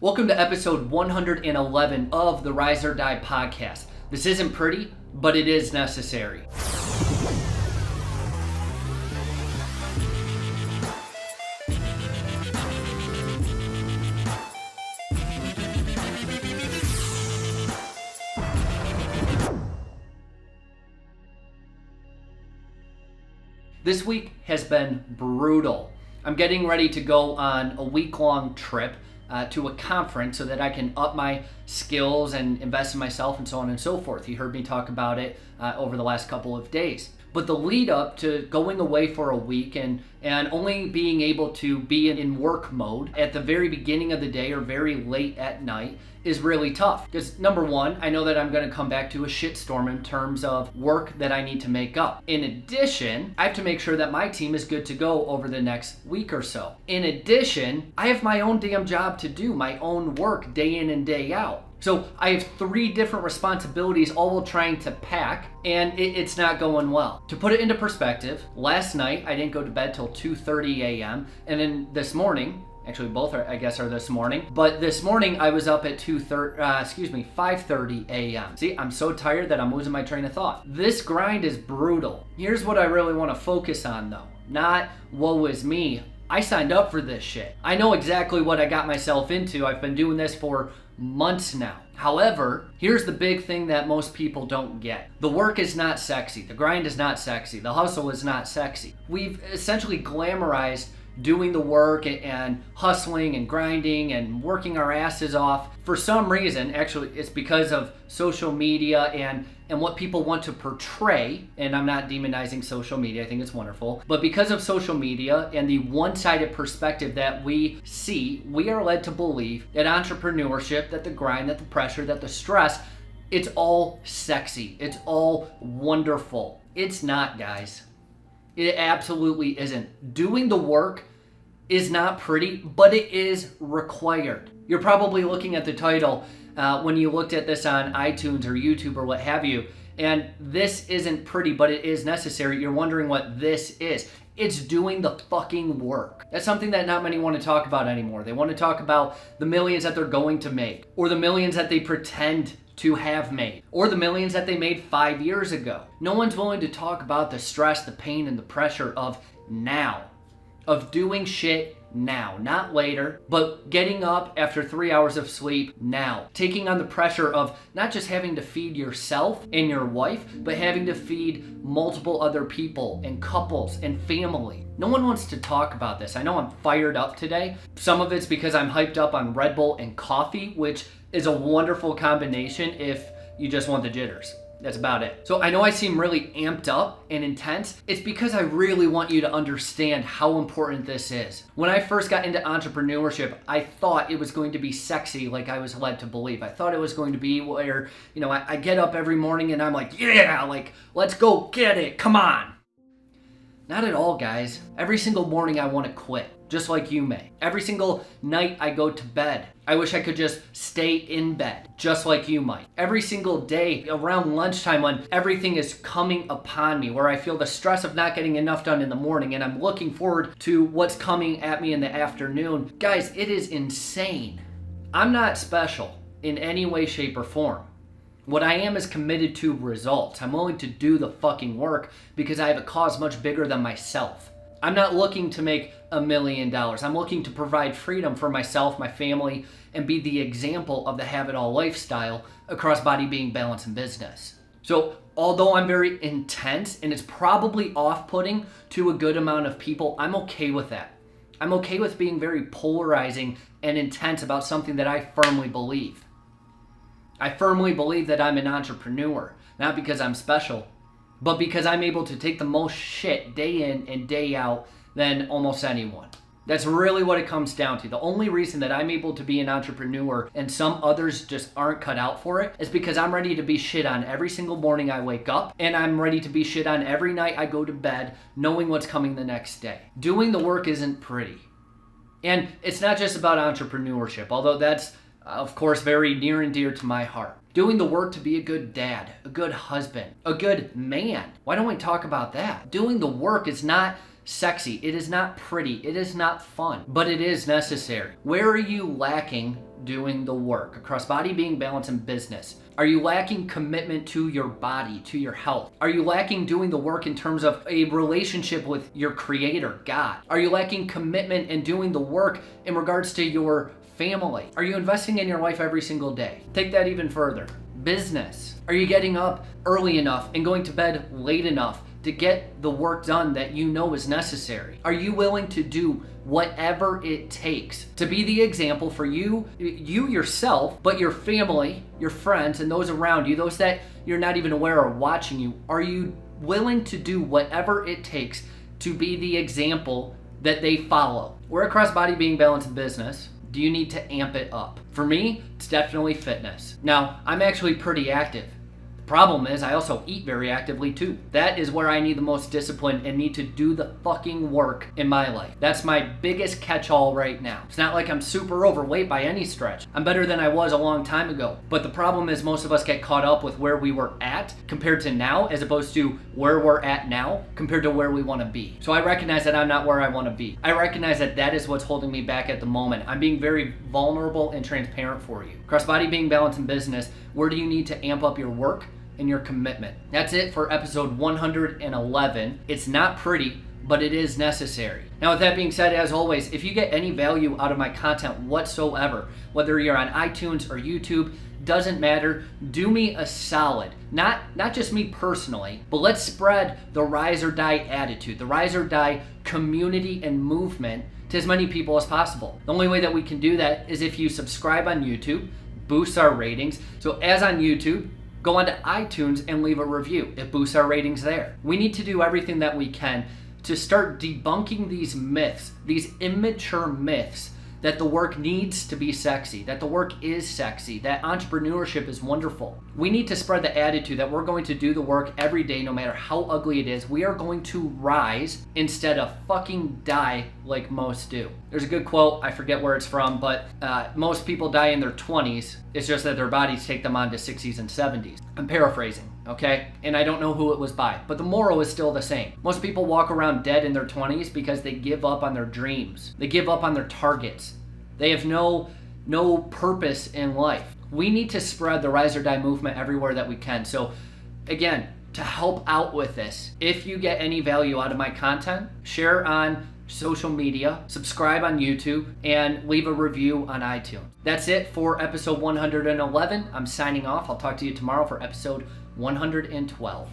Welcome to episode 111 of the Rise or Die podcast. This isn't pretty, but it is necessary. This week has been brutal. I'm getting ready to go on a week-long trip to a conference so that I can up my skills and invest in myself and so on and so forth. You heard me talk about it over the last couple of days. But the lead up to going away for a week and only being able to be in work mode at the very beginning of the day or very late at night is really tough. Because number one, I know that I'm going to come back to a shitstorm in terms of work that I need to make up. In addition, I have to make sure that my team is good to go over the next week or so. In addition, I have my own damn job to do, my own work day in and day out. So I have 3 different responsibilities all while trying to pack, and it's not going well. To put it into perspective, last night I didn't go to bed till 2:30 a.m. and then this morning, actually both are this morning, but this morning I was up at 5:30 a.m. See, I'm so tired that I'm losing my train of thought. This grind is brutal. Here's what I really want to focus on though, not woe is me. I signed up for this shit. I know exactly what I got myself into. I've been doing this for months now. However, here's the big thing that most people don't get. The work is not sexy. The grind is not sexy. The hustle is not sexy. We've essentially glamorized doing the work and hustling and grinding and working our asses off. For some reason, actually, it's because of social media and what people want to portray, and I'm not demonizing social media, I think it's wonderful, but because of social media and the one-sided perspective that we see, we are led to believe that entrepreneurship, that the grind, that the pressure, that the stress, it's all sexy, it's all wonderful. It's not, guys. It absolutely isn't. Doing the work is not pretty, but it is required. You're probably looking at the title when you looked at this on iTunes or YouTube or what have you, and this isn't pretty, but it is necessary. You're wondering what this is. It's doing the fucking work. That's something that not many want to talk about anymore. They want to talk about the millions that they're going to make, or the millions that they pretend to have made, or the millions that they made 5 years ago. No one's willing to talk about the stress, the pain, and the pressure of now, of doing shit now, not later, but getting up after 3 hours of sleep now, taking on the pressure of not just having to feed yourself and your wife, but having to feed multiple other people and couples and family. No one wants to talk about this. I know I'm fired up today. Some of it's because I'm hyped up on Red Bull and coffee, which is a wonderful combination if you just want the jitters. That's about it. So I know I seem really amped up and intense. It's because I really want you to understand how important this is. When I first got into entrepreneurship, I thought it was going to be sexy like I was led to believe. I thought it was going to be where, I get up every morning and I'm like, yeah, like, let's go get it, come on. Not at all, guys. Every single morning I want to quit, just like you may. Every single night I go to bed, I wish I could just stay in bed, just like you might. Every single day around lunchtime when everything is coming upon me, where I feel the stress of not getting enough done in the morning and I'm looking forward to what's coming at me in the afternoon. Guys, it is insane. I'm not special in any way, shape, or form. What I am is committed to results. I'm willing to do the fucking work because I have a cause much bigger than myself. I'm not looking to make $1 million. I'm looking to provide freedom for myself, my family, and be the example of the have-it-all lifestyle across body, being, balance, and business. So although I'm very intense and it's probably off-putting to a good amount of people, I'm okay with that. I'm okay with being very polarizing and intense about something that I firmly believe. I firmly believe that I'm an entrepreneur, not because I'm special, but because I'm able to take the most shit day in and day out than almost anyone. That's really what it comes down to. The only reason that I'm able to be an entrepreneur and some others just aren't cut out for it is because I'm ready to be shit on every single morning I wake up, and I'm ready to be shit on every night I go to bed, knowing what's coming the next day. Doing the work isn't pretty. And it's not just about entrepreneurship, although that's of course, very near and dear to my heart. Doing the work to be a good dad, a good husband, a good man. Why don't we talk about that? Doing the work is not sexy. It is not pretty. It is not fun, but it is necessary. Where are you lacking doing the work? Across body, being, balance, and business. Are you lacking commitment to your body, to your health? Are you lacking doing the work in terms of a relationship with your creator, God? Are you lacking commitment and doing the work in regards to your family? Are you investing in your life every single day? Take that even further. Business. Are you getting up early enough and going to bed late enough to get the work done that you know is necessary? Are you willing to do whatever it takes to be the example for you yourself, but your family, your friends, and those around you, those that you're not even aware are watching you? Are you willing to do whatever it takes to be the example that they follow? We're across body, being, balance, and business. Do you need to amp it up? For me, it's definitely fitness. Now, I'm actually pretty active. Problem is, I also eat very actively too. That is where I need the most discipline and need to do the fucking work in my life. That's my biggest catch-all right now. It's not like I'm super overweight by any stretch. I'm better than I was a long time ago. But the problem is most of us get caught up with where we were at compared to now, as opposed to where we're at now compared to where we want to be. So I recognize that I'm not where I want to be. I recognize that that is what's holding me back at the moment. I'm being very vulnerable and transparent for you. Crossbody, being, balance, and business. Where do you need to amp up your work and your commitment? That's it for episode 111. It's not pretty, but it is necessary. Now, with that being said, as always, if you get any value out of my content whatsoever, whether you're on iTunes or YouTube, doesn't matter, do me a solid. Not just me personally, but let's spread the Rise or Die attitude, the Rise or Die community and movement to as many people as possible. The only way that we can do that is if you subscribe on YouTube, boosts our ratings. So as on YouTube, go onto iTunes and leave a review. It boosts our ratings there. We need to do everything that we can to start debunking these myths, these immature myths, that the work needs to be sexy, that the work is sexy, that entrepreneurship is wonderful. We need to spread the attitude that we're going to do the work every day, no matter how ugly it is. We are going to rise instead of fucking die like most do. There's a good quote, I forget where it's from, but most people die in their 20s. It's just that their bodies take them on to 60s and 70s. I'm paraphrasing, okay? And I don't know who it was by, but the moral is still the same. Most people walk around dead in their 20s because they give up on their dreams. They give up on their targets. They have no purpose in life. We need to spread the Rise or Die movement everywhere that we can. So again, to help out with this, if you get any value out of my content, share on social media, subscribe on YouTube, and leave a review on iTunes. That's it for episode 111. I'm signing off. I'll talk to you tomorrow for episode 112.